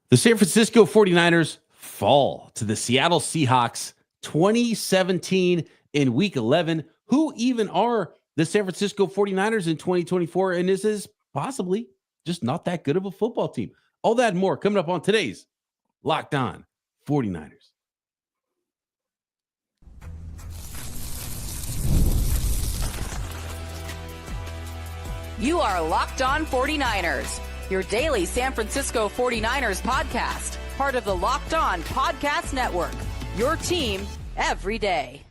The San Francisco 49ers fall to the Seattle Seahawks 2017 in week 11. Who even are the San Francisco 49ers in 2024? And this is possibly just not that good of a football team. All that and more coming up on today's Locked On 49ers. You are Locked On 49ers, your daily San Francisco 49ers podcast, part of the Locked On Podcast Network, your team every day.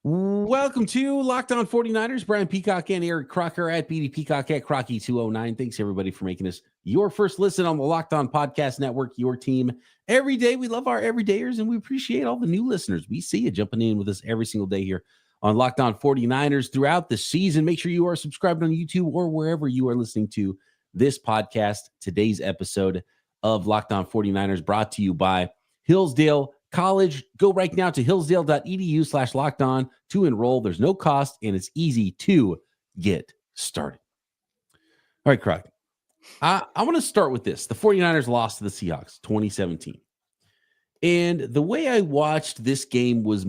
Welcome to Locked On 49ers. Brian Peacock and Eric Crocker at BD Peacock at Crocky209. Thanks, everybody, for making us your first listen on the Locked On Podcast Network, your team every day. We love our everydayers, and we appreciate all the new listeners. We see you jumping in with us every single day here on Locked On 49ers throughout the season. Make sure you are subscribed on YouTube or wherever you are listening to this podcast. Today's episode of Locked On 49ers brought to you by Hillsdale College. Go right now to hillsdale.edu/lockedon to enroll. There's no cost, and it's easy to get started. All right, Croc. I want to start with this. The 49ers lost to the Seahawks 2017. And the way I watched this game was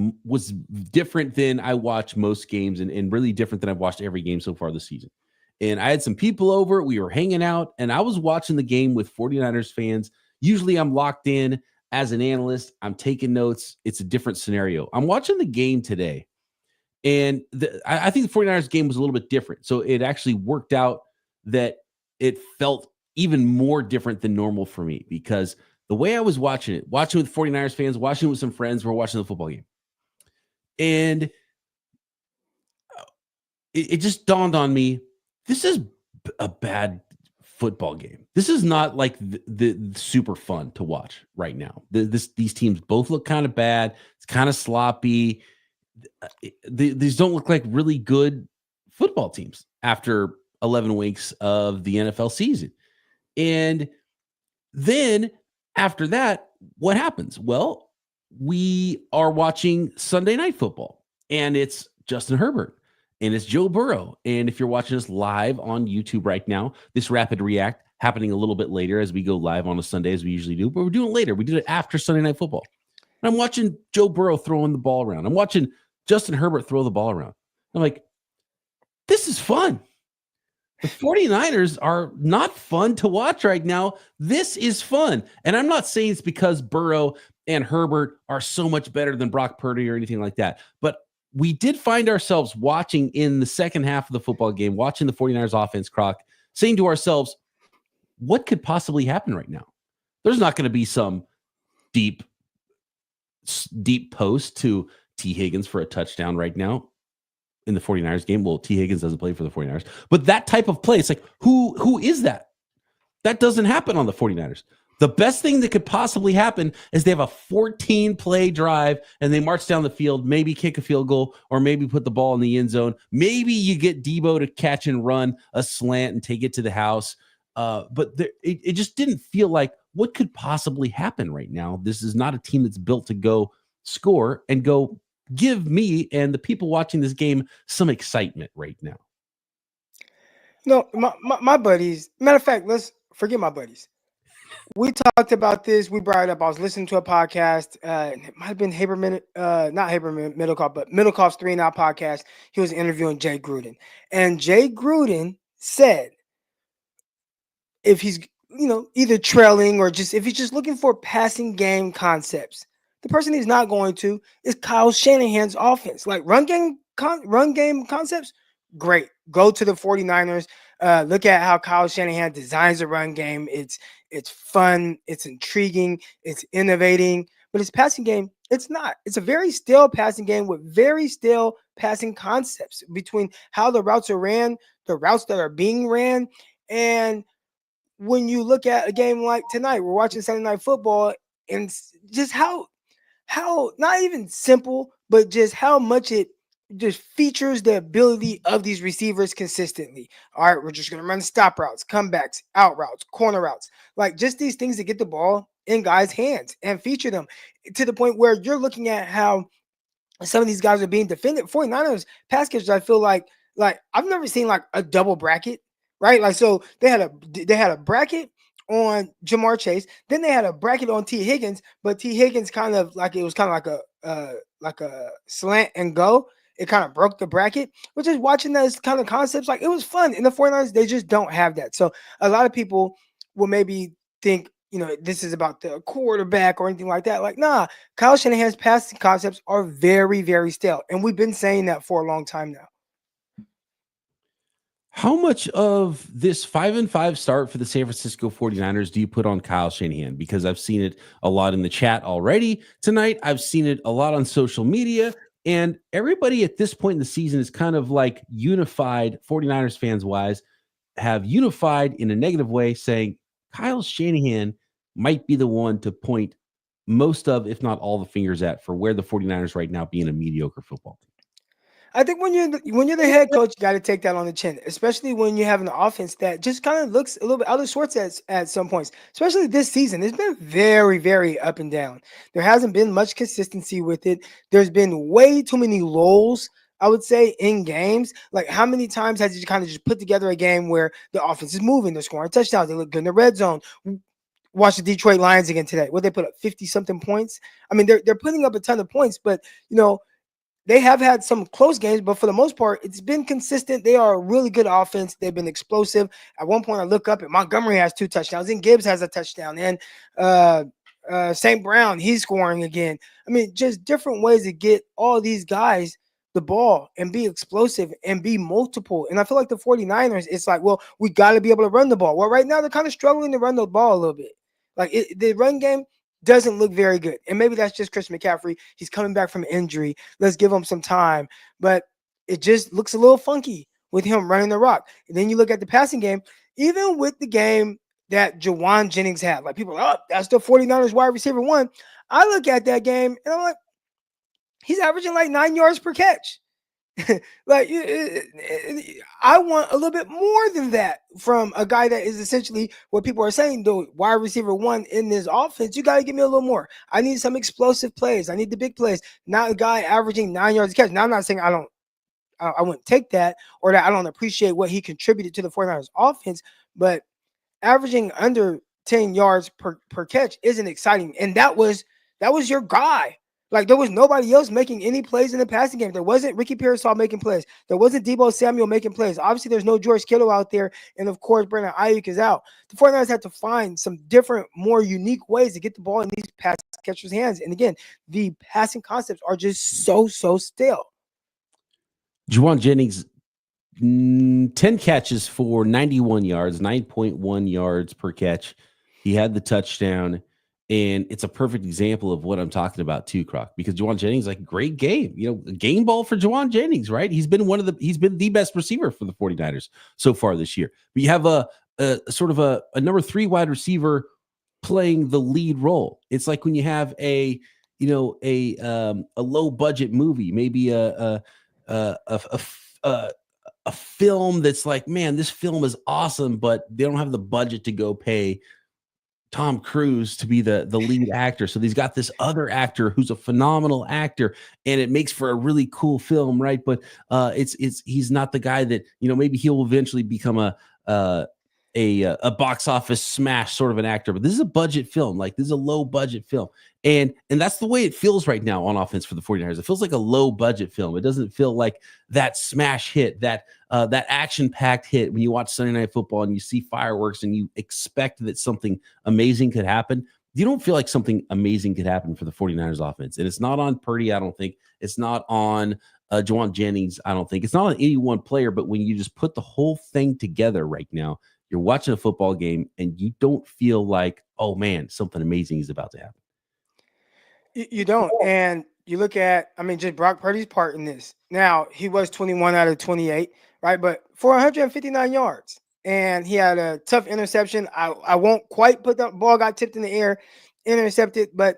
different than I watch most games and really different than I've watched every game so far this season. And I had some people over. We were hanging out, and I was watching the game with 49ers fans. Usually I'm locked in as an analyst. I'm taking notes. It's a different scenario. I'm watching the game today, and I think the 49ers game was a little bit different. So it actually worked out that it felt even more different than normal for me because the way I was watching it, watching with 49ers fans, watching with some friends, we're watching the football game. And it just dawned on me, this is a bad football game. This is not like the super fun to watch right now. These teams both look kind of bad. It's kind of sloppy. These don't look like really good football teams after 11 weeks of the NFL season. And then after that, what happens? Well, we are watching Sunday Night Football, and it's Justin Herbert, and it's Joe Burrow. And if you're watching us live on YouTube right now, this Rapid React happening a little bit later as we go live on a Sunday, as we usually do, but we're doing it later. We did it after Sunday Night Football. And I'm watching Joe Burrow throwing the ball around. I'm watching Justin Herbert throw the ball around. I'm like, this is fun. The 49ers are not fun to watch right now. This is fun. And I'm not saying it's because Burrow and Herbert are so much better than Brock Purdy or anything like that. But we did find ourselves watching in the second half of the football game, watching the 49ers offense, Croc, saying to ourselves, what could possibly happen right now? There's not going to be some deep post to T. Higgins for a touchdown right now in the 49ers game. Well, T. Higgins doesn't play for the 49ers, but that type of play, it's like, who is that? That doesn't happen on the 49ers. The best thing that could possibly happen is they have a 14-play drive and they march down the field, maybe kick a field goal, or maybe put the ball in the end zone. Maybe you get Debo to catch and run a slant and take it to the house. But it just didn't feel like what could possibly happen right now. This is not a team that's built to go score and go give me and the people watching this game some excitement right now. No, my buddies. Matter of fact, let's forget my buddies. We talked about this. We brought it up. I was listening to a podcast. It might have been not Haberman Middlecoff, but Middlecoff's 3 and Out podcast. He was interviewing Jay Gruden, and Jay Gruden said, if he's either trailing or if he's just looking for passing game concepts, the person he's not going to is Kyle Shanahan's offense. Like run game concepts, great. Go to the 49ers. Look at how Kyle Shanahan designs a run game. It's fun. It's intriguing. It's innovating. But his passing game, it's not. It's a very stale passing game with very stale passing concepts between how the routes are ran, the routes that are being ran. And when you look at a game like tonight, we're watching Sunday Night Football, and just how not even simple, but just how much it just features the ability of these receivers consistently. All right, we're just going to run stop routes, comebacks, out routes, corner routes, like just these things that get the ball in guys' hands and feature them to the point where you're looking at how some of these guys are being defended. 49ers pass catchers, I feel like I've never seen like a double bracket right? Like, so they had a bracket on Jamar Chase, then they had a bracket on T. Higgins, but T. Higgins kind of like a slant and go. It kind of broke the bracket, which is watching those kind of concepts. Like, it was fun. In the 49ers, they just don't have that. So a lot of people will maybe think, this is about the quarterback or anything like that. Like, nah, Kyle Shanahan's passing concepts are very, very stale. And we've been saying that for a long time now. How much of this 5-5 start for the San Francisco 49ers do you put on Kyle Shanahan? Because I've seen it a lot in the chat already tonight. I've seen it a lot on social media. And everybody at this point in the season is kind of like unified, 49ers fans wise, have unified in a negative way, saying Kyle Shanahan might be the one to point most of, if not all, the fingers at for where the 49ers right now being a mediocre football team. I think when you're the head coach, you got to take that on the chin, especially when you have an offense that just kind of looks a little bit out of sorts at some points. Especially this season, it's been very, very up and down. There hasn't been much consistency with it. There's been way too many lulls, I would say, in games. Like, how many times has you kind of just put together a game where the offense is moving, they're scoring touchdowns, they look good in the red zone? Watch the Detroit Lions again today. What, they put up 50-something points? I mean, they're putting up a ton of points, but they have had some close games, but for the most part, it's been consistent. They are a really good offense. They've been explosive. At one point, I look up and Montgomery has 2 touchdowns, and Gibbs has a touchdown, and St. Brown, he's scoring again. I mean, just different ways to get all these guys the ball and be explosive and be multiple. And I feel like the 49ers, it's like, well, we got to be able to run the ball. Well, right now, they're kind of struggling to run the ball a little bit. Like, the run game doesn't look very good. And maybe that's just Chris McCaffrey. He's coming back from injury. Let's give him some time. But it just looks a little funky with him running the rock. And then you look at the passing game, even with the game that Juwan Jennings had. Like, people are, oh, that's the 49ers wide receiver 1. I look at that game and I'm like, he's averaging like 9 yards per catch. Like, I want a little bit more than that from a guy that is essentially what people are saying, the wide receiver 1 in this offense. You got to give me a little more. I need some explosive plays. I need the big plays. Not a guy averaging 9 yards a catch. Now, I'm not saying I wouldn't take that, or that I don't appreciate what he contributed to the 49ers offense, but averaging under 10 yards per catch isn't exciting. And that was your guy. Like, there was nobody else making any plays in the passing game. There wasn't Ricky Pearsall making plays. There wasn't Deebo Samuel making plays. Obviously, there's no George Kittle out there. And, of course, Brandon Ayuk is out. The 49ers had to find some different, more unique ways to get the ball in these pass catchers' hands. And, again, the passing concepts are just so stale. Juwan Jennings, 10 catches for 91 yards, 9.1 yards per catch. He had the touchdown. And it's a perfect example of what I'm talking about too, Croc, because Juwan Jennings, like, great game, game ball for Juwan Jennings, right? He's been the best receiver for the 49ers so far this year. But you have a sort of a number 3 wide receiver playing the lead role. It's like when you have a low budget movie, maybe a film that's like, man, this film is awesome, but they don't have the budget to go pay Tom Cruise to be the lead actor. So he's got this other actor who's a phenomenal actor, and it makes for a really cool film, right? But he's not the guy that, maybe he'll eventually become a box office smash sort of an actor. But this is a budget film. Like, this is a low budget film. And that's the way it feels right now on offense for the 49ers. It feels like a low budget film. It doesn't feel like that smash hit, that action-packed hit when you watch Sunday Night Football and you see fireworks and you expect that something amazing could happen. You don't feel like something amazing could happen for the 49ers offense. And it's not on Purdy, I don't think. It's not on Juwan Jennings, I don't think. It's not on any one player, but when you just put the whole thing together right now, you're watching a football game and you don't feel like, oh man, something amazing is about to happen. You don't. And you look at, just Brock Purdy's part in this. Now, he was 21 out of 28, right? But for 159 yards. And he had a tough interception. I won't quite put the ball, got tipped in the air, intercepted, but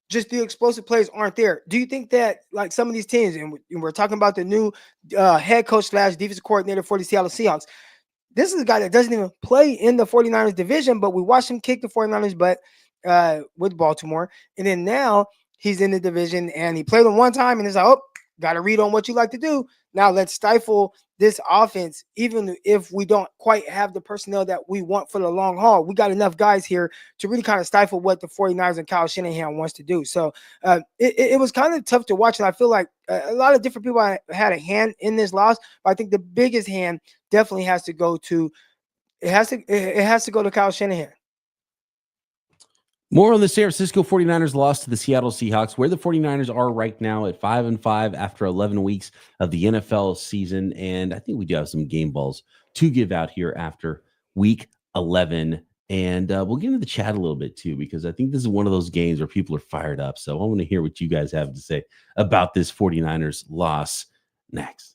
just the explosive plays aren't there. Do you think that, like, some of these teams, and we're talking about the new head coach / defensive coordinator for the Seattle Seahawks, this is a guy that doesn't even play in the 49ers division, but we watched him kick the 49ers butt with Baltimore. And then now he's in the division and he played them one time and it's like, oh, got to read on what you like to do. Now let's stifle this offense, even if we don't quite have the personnel that we want for the long haul. We got enough guys here to really kind of stifle what the 49ers and Kyle Shanahan wants to do. So it was kind of tough to watch. And I feel like a lot of different people had a hand in this loss. But I think the biggest hand definitely has to go to Kyle Shanahan. More on the San Francisco 49ers loss to the Seattle Seahawks, where the 49ers are right now at 5-5 after 11 weeks of the NFL season. And I think we do have some game balls to give out here after week 11. And we'll get into the chat a little bit too, because I think this is one of those games where people are fired up. So I want to hear what you guys have to say about this 49ers loss next.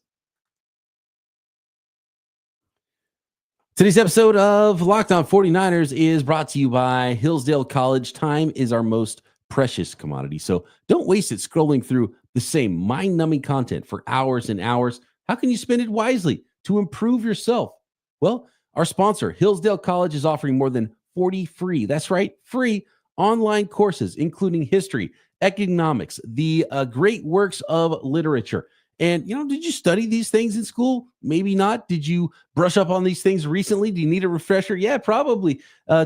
Today's episode of Locked On 49ers is brought to you by Hillsdale College. Time is our most precious commodity, so don't waste it scrolling through the same mind-numbing content for hours and hours. How can you spend it wisely to improve yourself? Well, our sponsor, Hillsdale College, is offering more than 40 free, that's right, free online courses, including history, economics, the great works of literature. And, did you study these things in school? Maybe not. Did you brush up on these things recently? Do you need a refresher? Yeah, probably.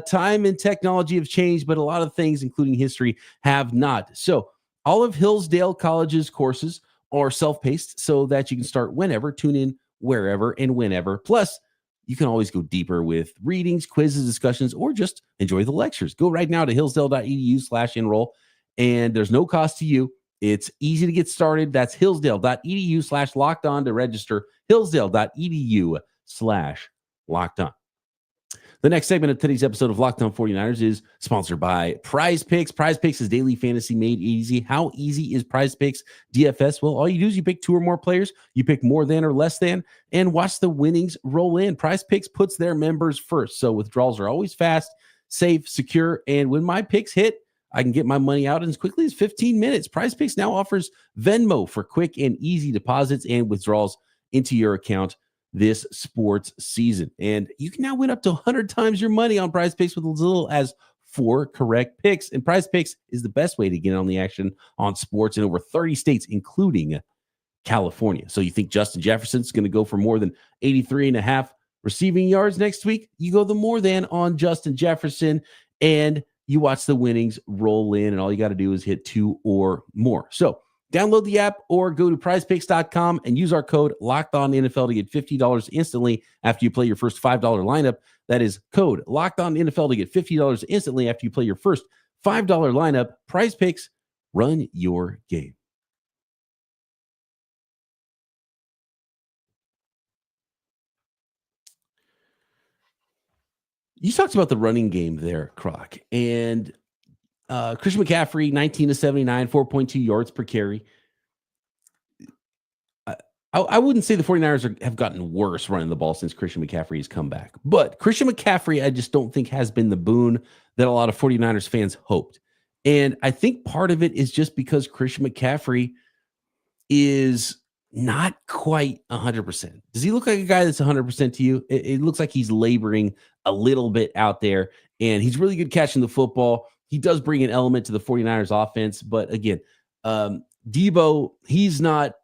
Time and technology have changed, but a lot of things, including history, have not. So all of Hillsdale College's courses are self-paced so that you can start whenever, tune in wherever and whenever. Plus, you can always go deeper with readings, quizzes, discussions, or just enjoy the lectures. Go right now to hillsdale.edu/enroll, and there's no cost to you. It's easy to get started. That's hillsdale.edu/locked-on to register. Hillsdale.edu/locked-on. The next segment of today's episode of Locked On 49ers is sponsored by Prize Picks. Prize Picks is daily fantasy made easy. How easy is Prize Picks DFS? Well, all you do is you pick 2 or more players, you pick more than or less than, and watch the winnings roll in. Prize Picks puts their members first, so withdrawals are always fast, safe, secure, and when my picks hit, I can get my money out in as quickly as 15 minutes. Prize Picks now offers Venmo for quick and easy deposits and withdrawals into your account this sports season. And you can now win up to 100 times your money on Prize Picks with as little as 4 correct picks. And Prize Picks is the best way to get on the action on sports in over 30 states, including California. So you think Justin Jefferson's going to go for more than 83.5 receiving yards next week? You go the more than on Justin Jefferson, and you watch the winnings roll in, and all you got to do is hit 2 or more. So download the app or go to prizepicks.com and use our code LOCKEDONNFL to get $50 instantly after you play your first $5 lineup. That is code LOCKEDONNFL to get $50 instantly after you play your first $5 lineup. Prize Picks, run your game. You talked about the running game there, Croc, and Christian McCaffrey, 19-79, 4.2 yards per carry. I wouldn't say the 49ers have gotten worse running the ball since Christian McCaffrey has come back, but Christian McCaffrey, I just don't think has been the boon that a lot of 49ers fans hoped. And I think part of it is just because Christian McCaffrey is not quite 100%. Does he look like a guy that's 100% to you? It looks like he's laboring a little bit out there, and he's really good catching the football. He does bring an element to the 49ers offense, but again, Debo, he's not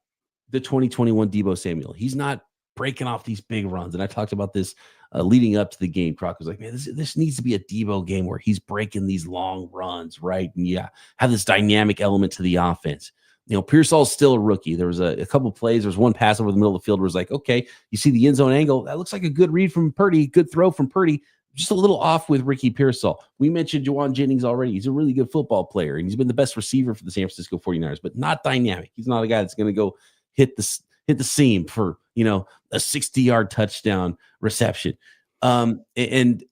the 2021 Debo Samuel. He's not breaking off these big runs, and I talked about this leading up to the game. Croc was like, man, this needs to be a Debo game where he's breaking these long runs, right? And have this dynamic element to the offense. Pearsall's still a rookie. There was a couple plays. There was one pass over the middle of the field where it's like, okay, you see the end zone angle. That looks like a good read from Purdy, good throw from Purdy. Just a little off with Ricky Pearsall. We mentioned Juwan Jennings already. He's a really good football player, and he's been the best receiver for the San Francisco 49ers, but not dynamic. He's not a guy that's going to go hit the seam for, a 60-yard touchdown reception. And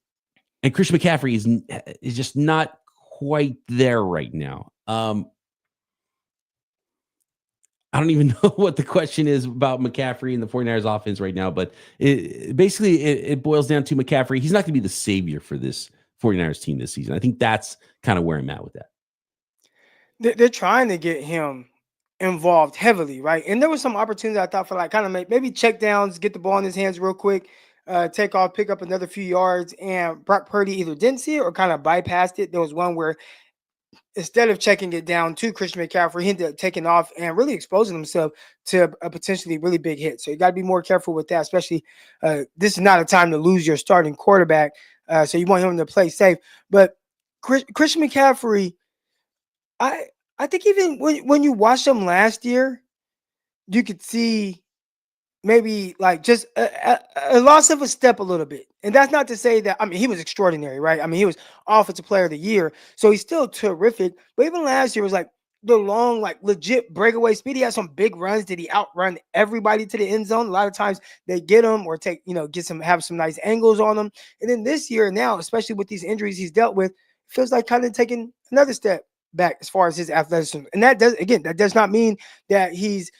Christian McCaffrey is just not quite there right now. I don't even know what the question is about McCaffrey and the 49ers offense right now, but it boils down to McCaffrey. He's not going to be the savior for this 49ers team this season. I think that's kind of where I'm at with that. They're trying to get him involved heavily, right? And there was some opportunity I thought for like kind of maybe check downs, get the ball in his hands real quick, take off, pick up another few yards, and Brock Purdy either didn't see it or kind of bypassed it. There was one where instead of checking it down to Christian McCaffrey, he ended up taking off and really exposing himself to a potentially really big hit. So you got to be more careful with that, especially this is not a time to lose your starting quarterback. So you want him to play safe. But Christian McCaffrey, I think even when you watched him last year, you could see maybe like just a loss of a step a little bit. And that's not to say that, I mean, he was extraordinary, right? I mean, he was offensive player of the year. So he's still terrific. But even last year was like the long, like legit breakaway speed. He had some big runs. Did he outrun everybody to the end zone? A lot of times they get him or take, have some nice angles on him. And then this year now, especially with these injuries he's dealt with, feels like kind of taking another step back as far as his athleticism. And that does not mean that he's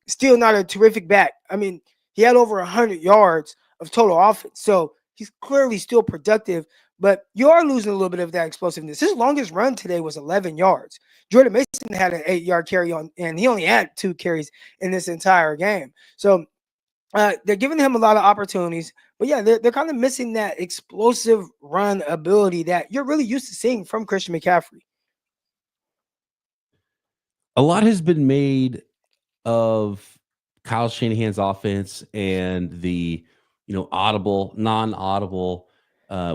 still not a terrific back. I mean, he had over 100 yards of total offense. So he's clearly still productive, but you are losing a little bit of that explosiveness. His longest run today was 11 yards. Jordan Mason had an 8-yard carry on, and he only had 2 carries in this entire game. So they're giving him a lot of opportunities, but yeah, they're kind of missing that explosive run ability that you're really used to seeing from Christian McCaffrey. A lot has been made of Kyle Shanahan's offense and the audible, non-audible.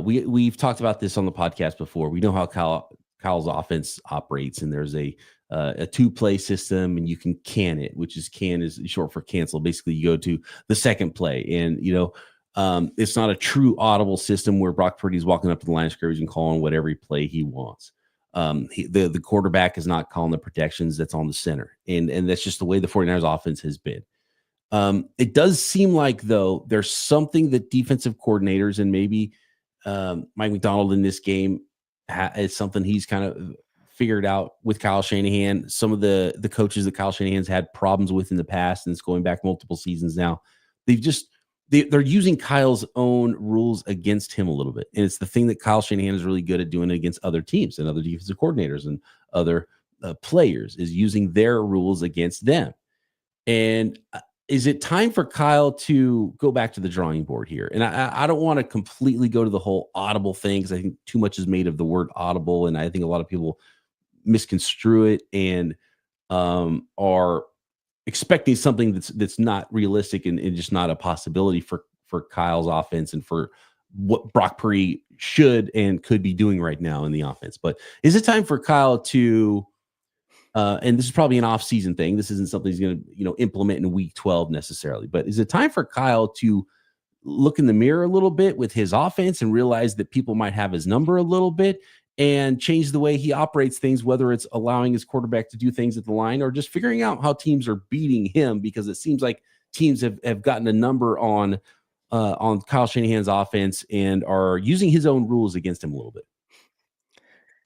We've talked about this on the podcast before. We know how Kyle's offense operates, and there's a 2-play system, and you can can it, which is can is short for cancel. Basically, you go to the second play, and it's not a true audible system where Brock Purdy's walking up to the line of scrimmage and calling what every play he wants. The quarterback is not calling the protections that's on the center. And that's just the way the 49ers offense has been. It does seem like, though, there's something that defensive coordinators and maybe Mike Macdonald in this game is something he's kind of figured out with Kyle Shanahan. Some of the coaches that Kyle Shanahan's had problems with in the past, and it's going back multiple seasons now. They're using Kyle's own rules against him a little bit. And it's the thing that Kyle Shanahan is really good at doing against other teams and other defensive coordinators and other players, is using their rules against them. And is it time for Kyle to go back to the drawing board here? And I don't want to completely go to the whole audible thing, because I think too much is made of the word audible. And I think a lot of people misconstrue it and are expecting something that's not realistic and just not a possibility for Kyle's offense and for what Brock Purdy should and could be doing right now in the offense. But is it time for Kyle to, and this is probably an off-season thing, this isn't something he's going to implement in week 12 necessarily, but is it time for Kyle to look in the mirror a little bit with his offense and realize that people might have his number a little bit and change the way he operates things, whether it's allowing his quarterback to do things at the line or just figuring out how teams are beating him? Because it seems like teams have gotten a number on Kyle Shanahan's offense and are using his own rules against him a little bit.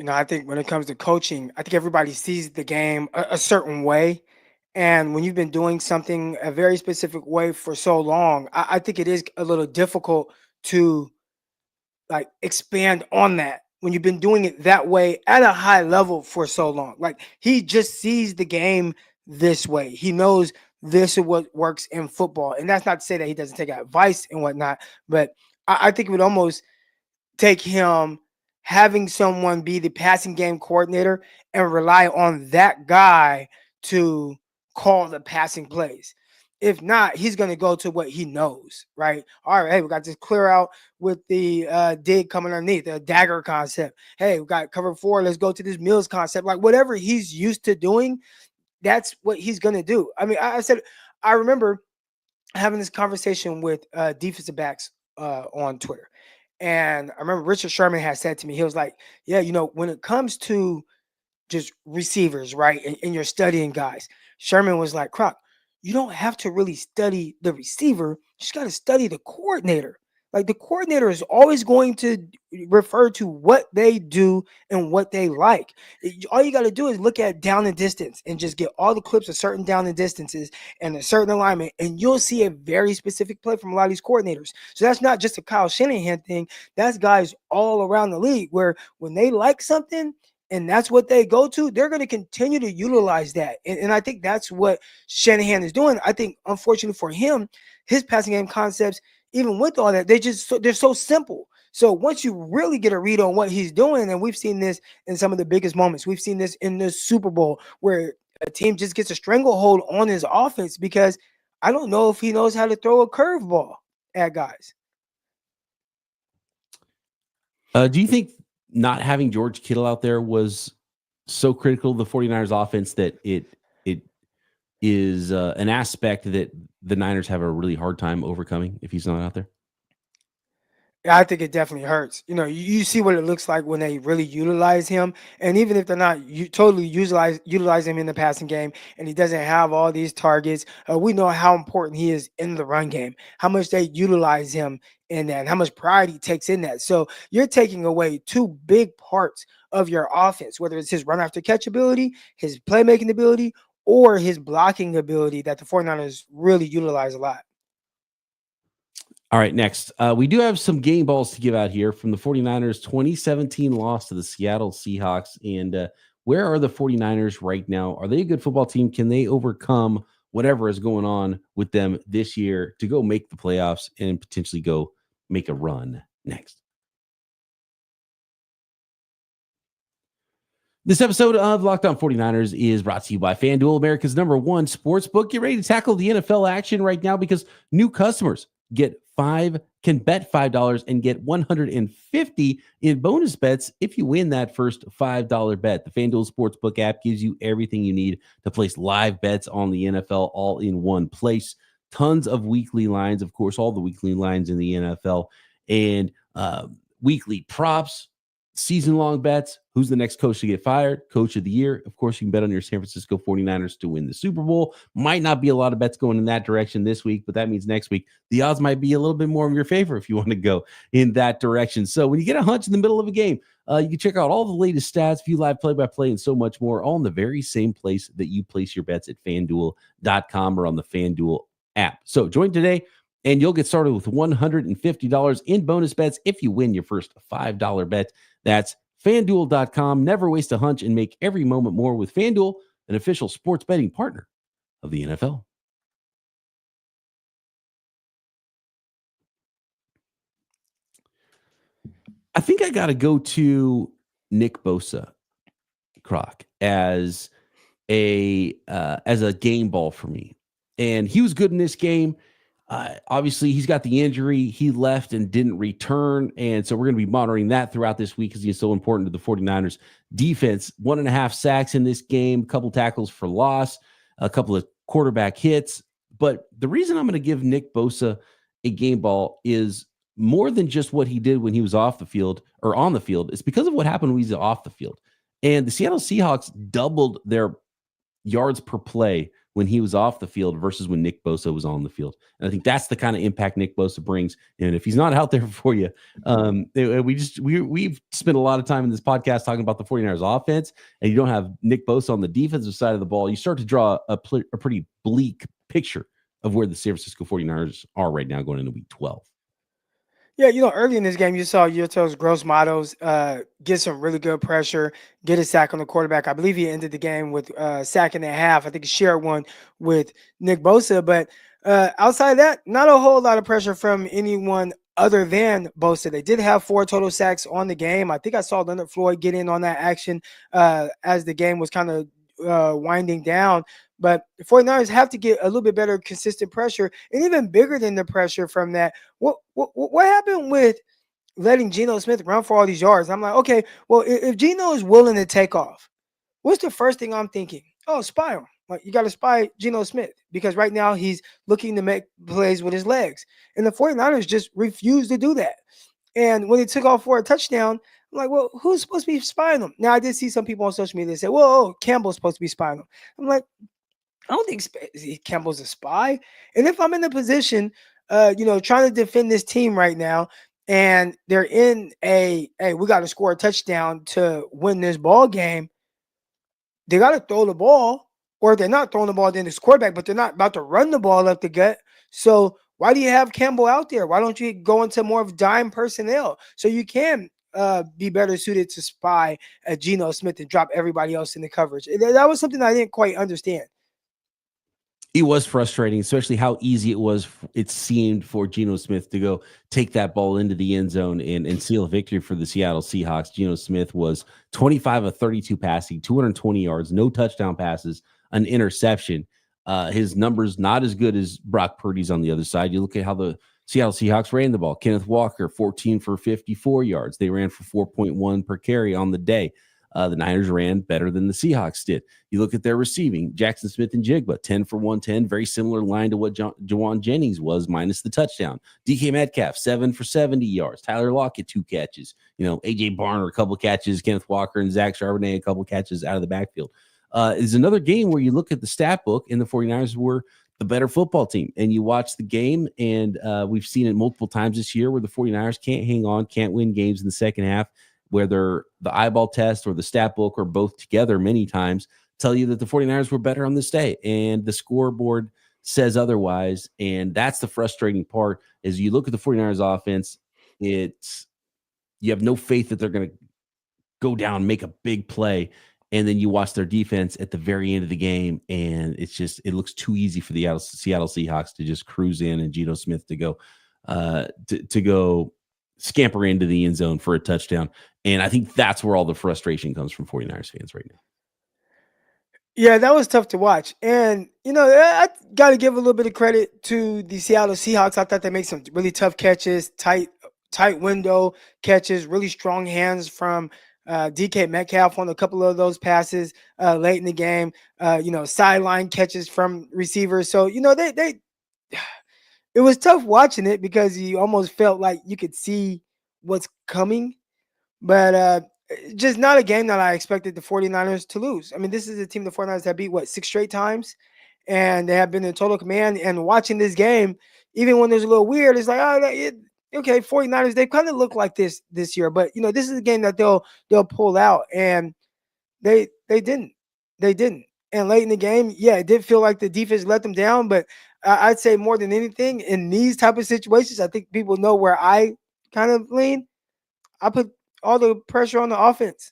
I think when it comes to coaching, I think everybody sees the game a certain way. And when you've been doing something a very specific way for so long, I think it is a little difficult to like expand on that when you've been doing it that way at a high level for so long. Like, he just sees the game this way. He knows this is what works in football. And that's not to say that he doesn't take advice and whatnot, but I think it would almost take him having someone be the passing game coordinator and rely on that guy to call the passing plays. If not, he's going to go to what he knows, right? All right, hey, we got this clear out with the dig coming underneath, the dagger concept. Hey, we got cover 4. Let's go to this Mills concept. Like, whatever he's used to doing, that's what he's going to do. I mean, I remember having this conversation with defensive backs on Twitter. And I remember Richard Sherman had said to me, he was like, yeah, when it comes to just receivers, right, and you're studying guys, Sherman was like, Croc, you don't have to really study the receiver. You just got to study the coordinator. Like, the coordinator is always going to refer to what they do and what they like. All you got to do is look at down and distance and just get all the clips of certain down and distances and a certain alignment, and you'll see a very specific play from a lot of these coordinators. So that's not just a Kyle Shanahan thing. That's guys all around the league where when they like something and that's what they go to, they're going to continue to utilize that. And I think that's what Shanahan is doing. I think, unfortunately for him, his passing game concepts, even with all that, they're so simple. So once you really get a read on what he's doing, and we've seen this in some of the biggest moments, we've seen this in the Super Bowl where a team just gets a stranglehold on his offense because I don't know if he knows how to throw a curveball at guys. Do you think not having George Kittle out there was so critical to the 49ers offense that it is an aspect that the Niners have a really hard time overcoming if he's not out there? Yeah, I think it definitely hurts. You see what it looks like when they really utilize him, and even if they're not totally utilize him in the passing game, and he doesn't have all these targets, we know how important he is in the run game, how much they utilize him in that, and how much pride he takes in that. So you're taking away two big parts of your offense, whether it's his run after catch ability, his playmaking ability, or his blocking ability that the 49ers really utilize a lot. All right, next. We do have some game balls to give out here from the 49ers 2017 loss to the Seattle Seahawks. And where are the 49ers right now? Are they a good football team? Can they overcome whatever is going on with them this year to go make the playoffs and potentially go make a run next? This episode of Locked On 49ers is brought to you by FanDuel, America's #1 sportsbook. Get ready to tackle the NFL action right now because new customers can bet $5 and get $150 in bonus bets if you win that first $5 bet. The FanDuel Sportsbook app gives you everything you need to place live bets on the NFL all in one place. Tons of weekly lines, of course, all the weekly lines in the NFL, and weekly props, season-long bets. Who's the next coach to get fired? Coach of the year. Of course, you can bet on your San Francisco 49ers to win the Super Bowl. Might not be a lot of bets going in that direction this week, but that means next week the odds might be a little bit more in your favor if you want to go in that direction. So when you get a hunch in the middle of a game, you can check out all the latest stats, view live play-by-play, and so much more, all in the very same place that you place your bets at FanDuel.com or on the FanDuel app. So join today, and you'll get started with $150 in bonus bets if you win your first $5 bet. That's FanDuel.com. Never waste a hunch and make every moment more with FanDuel, an official sports betting partner of the NFL. I think I got to go to Nick Bosa, Croc, as a game ball for me. And he was good in this game. Obviously, he's got the injury. He left and didn't return. And so we're going to be monitoring that throughout this week because he's so important to the 49ers defense. 1.5 sacks in this game, a couple tackles for loss, a couple of quarterback hits. But the reason I'm going to give Nick Bosa a game ball is more than just what he did when he was off the field or on the field. It's because of what happened when he's off the field. And the Seattle Seahawks doubled their yards per play when he was off the field versus when Nick Bosa was on the field. And I think that's the kind of impact Nick Bosa brings. And if he's not out there for you, we've spent a lot of time in this podcast talking about the 49ers offense, and you don't have Nick Bosa on the defensive side of the ball, you start to draw a pretty bleak picture of where the San Francisco 49ers are right now going into week 12. Yeah, early in this game, you saw Yurtos Gross Matos get some really good pressure, get a sack on the quarterback. I believe he ended the game with a sack and a half. I think he shared one with Nick Bosa. But outside of that, not a whole lot of pressure from anyone other than Bosa. They did have 4 total sacks on the game. I think I saw Leonard Floyd get in on that action as the game was kind of winding down. But the 49ers have to get a little bit better consistent pressure, and even bigger than the pressure from that. What happened with letting Geno Smith run for all these yards? I'm like, okay, well, if Geno is willing to take off, what's the first thing I'm thinking? Oh, spy him. Like, you got to spy Geno Smith because right now he's looking to make plays with his legs. And the 49ers just refused to do that. And when he took off for a touchdown, I'm like, well, who's supposed to be spying him? Now, I did see some people on social media say, well, Campbell's supposed to be spying him. I'm like, I don't think Campbell's a spy. And if I'm in a position, trying to defend this team right now, and they're in we got to score a touchdown to win this ball game, they got to throw the ball, or if they're not throwing the ball, then it's quarterback, but they're not about to run the ball up the gut. So why do you have Campbell out there? Why don't you go into more of dime personnel so you can be better suited to spy Geno Smith and drop everybody else in the coverage? That was something I didn't quite understand. It was frustrating, especially how easy it seemed for Geno Smith to go take that ball into the end zone and seal a victory for the Seattle Seahawks. Geno Smith was 25 of 32 passing, 220 yards, no touchdown passes, an interception. His numbers not as good as Brock Purdy's on the other side. You look at how the Seattle Seahawks ran the ball. Kenneth Walker, 14 for 54 yards. They ran for 4.1 per carry on the day. The Niners ran better than the Seahawks did. You look at their receiving, Jackson Smith and Jigba, 10 for 110, very similar line to what Juwan Jennings was, minus the touchdown. DK Metcalf, 7 for 70 yards. Tyler Lockett, 2 catches. AJ Barner, a couple catches. Kenneth Walker and Zach Charbonnet, a couple catches out of the backfield. Is another game where you look at the stat book and the 49ers were the better football team. And you watch the game, and we've seen it multiple times this year where the 49ers can't hang on, can't win games in the second half, whether the eyeball test or the stat book or both together many times tell you that the 49ers were better on this day. And the scoreboard says otherwise. And that's the frustrating part is you look at the 49ers offense, you have no faith that they're going to go down, make a big play. And then you watch their defense at the very end of the game, and it looks too easy for the Seattle Seahawks to just cruise in and Geno Smith to go to go scamper into the end zone for a touchdown. And I think that's where all the frustration comes from 49ers fans right now. Yeah, that was tough to watch. And, I got to give a little bit of credit to the Seattle Seahawks. I thought they made some really tough catches, tight window catches, really strong hands from DK Metcalf on a couple of those passes late in the game, sideline catches from receivers. So, it was tough watching it because you almost felt like you could see what's coming. But just not a game that I expected the 49ers to lose. I mean, this is a team the 49ers have beat, 6 straight times? And they have been in total command. And watching this game, even when there's a little weird, it's like, okay, 49ers, they kind of look like this year. But, this is a game that they'll pull out. And they didn't. They didn't. And late in the game, it did feel like the defense let them down. But I'd say more than anything, in these type of situations, I think people know where I kind of lean. I put all the pressure on the offense.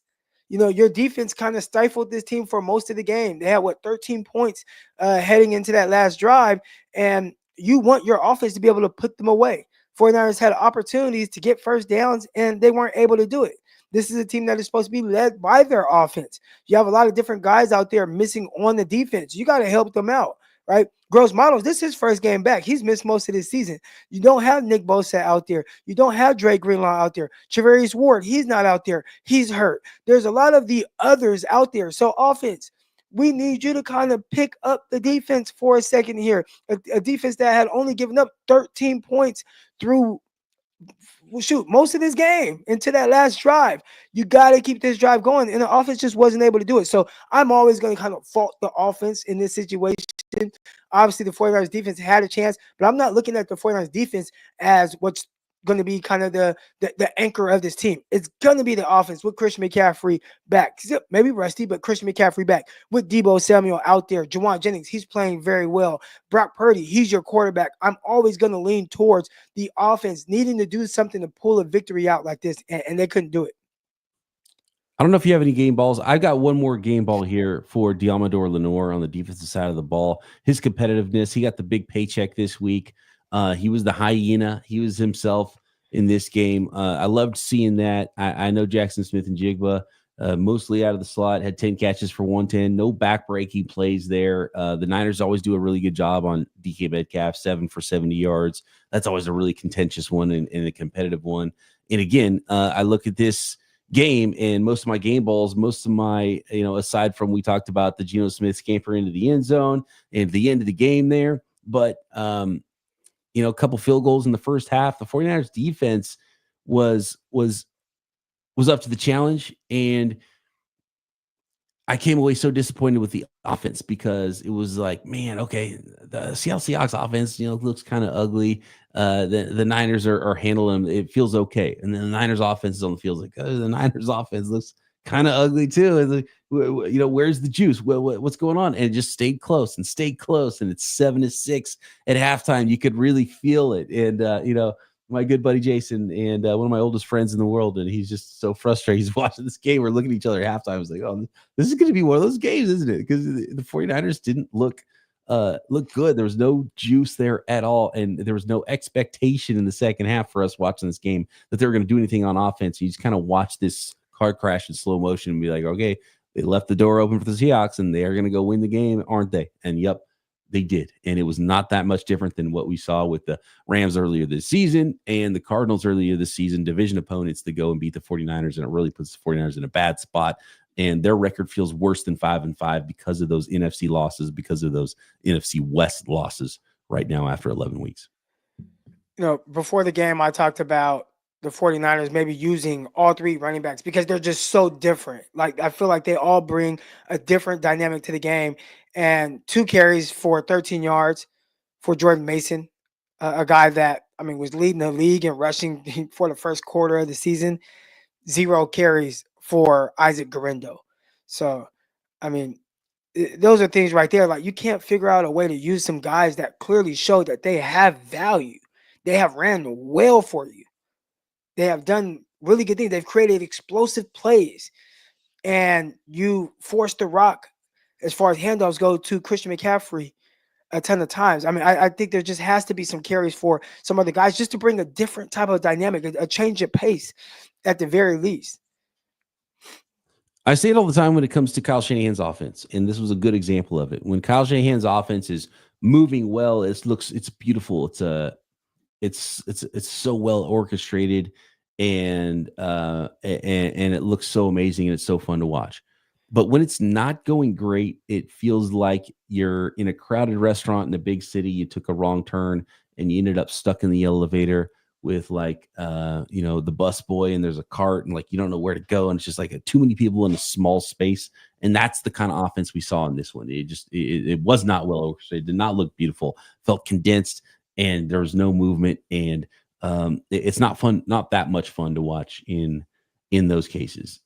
Your defense kind of stifled this team for most of the game. They had 13 points heading into that last drive, and you want your offense to be able to put them away. 49ers had opportunities to get first downs, and they weren't able to do it. This is a team that is supposed to be led by their offense. You have a lot of different guys out there missing on the defense. You got to help them out, right? Gross Models, this is his first game back. He's missed most of this season. You don't have Nick Bosa out there. You don't have Drake Greenlaw out there. Travarius Ward, he's not out there. He's hurt. There's a lot of the others out there. So offense, we need you to kind of pick up the defense for a second here. A defense that had only given up 13 points through most of this game into that last drive. You got to keep this drive going, and the offense just wasn't able to do it. So I'm always going to kind of fault the offense in this situation. Obviously, the 49ers defense had a chance, but I'm not looking at the 49ers defense as what's going to be kind of the anchor of this team. It's going to be the offense with Christian McCaffrey back. Maybe rusty, but Christian McCaffrey back with Deebo Samuel out there. Juwan Jennings, he's playing very well. Brock Purdy, he's your quarterback. I'm always going to lean towards the offense needing to do something to pull a victory out like this, and they couldn't do it. I don't know if you have any game balls. I've got one more game ball here for Diamador Lenore on the defensive side of the ball. His competitiveness, he got the big paycheck this week. He was the hyena. He was himself in this game. I loved seeing that. I know Jackson Smith and Jigba, mostly out of the slot, had 10 catches for 110. No backbreaking plays there. The Niners always do a really good job on DK Metcalf, 7 for 70 yards. That's always a really contentious one and a competitive one. And again, I look at this game and most of my game balls, most of my, aside from we talked about the Geno Smith scamper into the end zone and the end of the game there, but a couple field goals in the first half. The 49ers defense was up to the challenge, and I came away so disappointed with the offense because it was like, man, okay, the Seattle Seahawks offense, looks kind of ugly. The Niners are handling them. It feels okay. And then the Niners offense is on the field like, the Niners offense looks kind of ugly too. And like, where's the juice? What's going on? And it just stayed close. And it's 7-6 at halftime. You could really feel it. And, my good buddy Jason and one of my oldest friends in the world, and he's just so frustrated. He's watching this game. We're looking at each other at halftime. I was like, oh, this is going to be one of those games, isn't it? Because the 49ers didn't look look good. There was no juice there at all, and there was no expectation in the second half for us watching this game that they were going to do anything on offense. You just kind of watch this car crash in slow motion and be like, okay, they left the door open for the Seahawks, and they are going to go win the game, aren't they? And yep, they did. And it was not that much different than what we saw with the Rams earlier this season and the Cardinals earlier this season, division opponents to go and beat the 49ers, and it really puts the 49ers in a bad spot. And their record feels worse than 5-5 because of those NFC losses, because of those NFC West losses right now after 11 weeks. Before the game, I talked about the 49ers maybe using all three running backs because they're just so different. Like, I feel like they all bring a different dynamic to the game. And 2 carries for 13 yards for Jordan Mason, a guy that, was leading the league in rushing for the first quarter of the season. 0 carries for Isaac Guerrero. So, those are things right there. Like, you can't figure out a way to use some guys that clearly show that they have value. They have ran well for you. They have done really good things. They've created explosive plays. And you force the rock, as far as handoffs go, to Christian McCaffrey a ton of times. I think there just has to be some carries for some other guys just to bring a different type of dynamic, a change of pace at the very least. I say it all the time when it comes to Kyle Shanahan's offense, and this was a good example of it. When Kyle Shanahan's offense is moving well, it's beautiful. It's so well orchestrated, and it looks so amazing, and it's so fun to watch. But when it's not going great, it feels like you're in a crowded restaurant in a big city. You took a wrong turn and you ended up stuck in the elevator with the bus boy, and there's a cart, and you don't know where to go. And it's just too many people in a small space. And that's the kind of offense we saw in this one. It was not well orchestrated. It did not look beautiful, felt condensed, and there was no movement. And it's not fun, not that much fun to watch in those cases.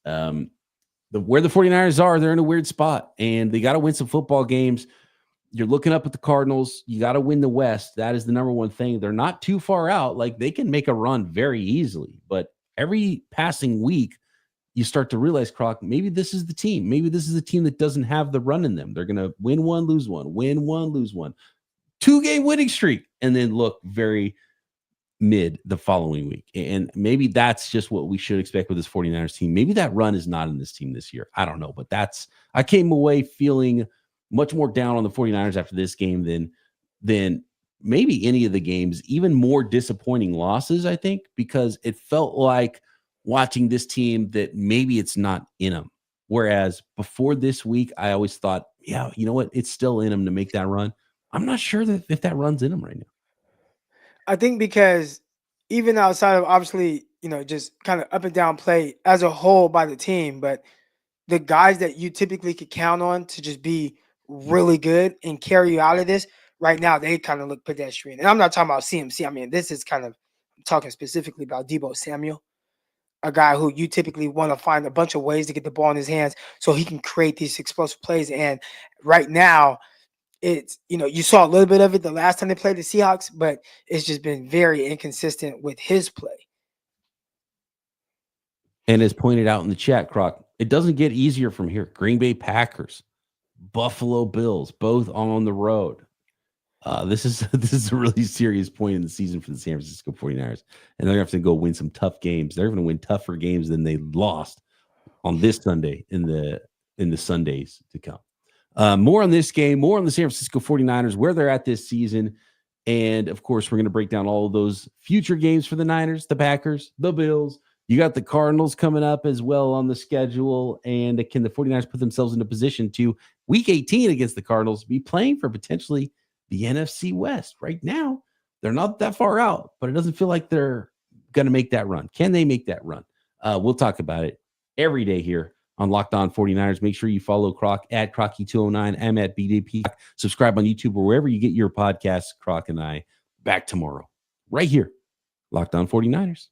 Where the 49ers are, they're in a weird spot, and they got to win some football games. You're looking up at the Cardinals. You got to win the West. That is the number one thing. They're not too far out. They can make a run very easily, but every passing week, you start to realize, Croc, maybe this is the team. Maybe this is the team that doesn't have the run in them. They're going to win one, lose one, win one, lose one. 2-game winning streak, and then look very mid the following week. And maybe that's just what we should expect with this 49ers team. Maybe that run is not in this team this year. I don't know, but I came away feeling much more down on the 49ers after this game than maybe any of the games, even more disappointing losses, I think, because it felt like watching this team that maybe it's not in them. Whereas before this week, I always thought, yeah, you know what? It's still in them to make that run. I'm not sure that if that run's in them right now. I think because even outside of obviously, just kind of up and down play as a whole by the team, but the guys that you typically could count on to just be really good and carry you out of this right now, they kind of look pedestrian. And I'm not talking about CMC. This is I'm talking specifically about Deebo Samuel, a guy who you typically want to find a bunch of ways to get the ball in his hands so he can create these explosive plays. And right now, it's, you saw a little bit of it the last time they played the Seahawks, but it's just been very inconsistent with his play. And as pointed out in the chat, Croc, it doesn't get easier from here. Green Bay Packers, Buffalo Bills, both on the road. This is a really serious point in the season for the San Francisco 49ers. And they're going to have to go win some tough games. They're going to win tougher games than they lost on this Sunday in the Sundays to come. More on this game, more on the San Francisco 49ers, where they're at this season. And, of course, we're going to break down all of those future games for the Niners, the Packers, the Bills. You got the Cardinals coming up as well on the schedule. And can the 49ers put themselves in a position to, Week 18 against the Cardinals, be playing for potentially the NFC West? Right now, they're not that far out, but it doesn't feel like they're going to make that run. Can they make that run? We'll talk about it every day here on Locked On 49ers. Make sure you follow Croc at Crocky209. I'm at BDP. Subscribe on YouTube or wherever you get your podcasts. Croc and I back tomorrow right here. Locked On 49ers.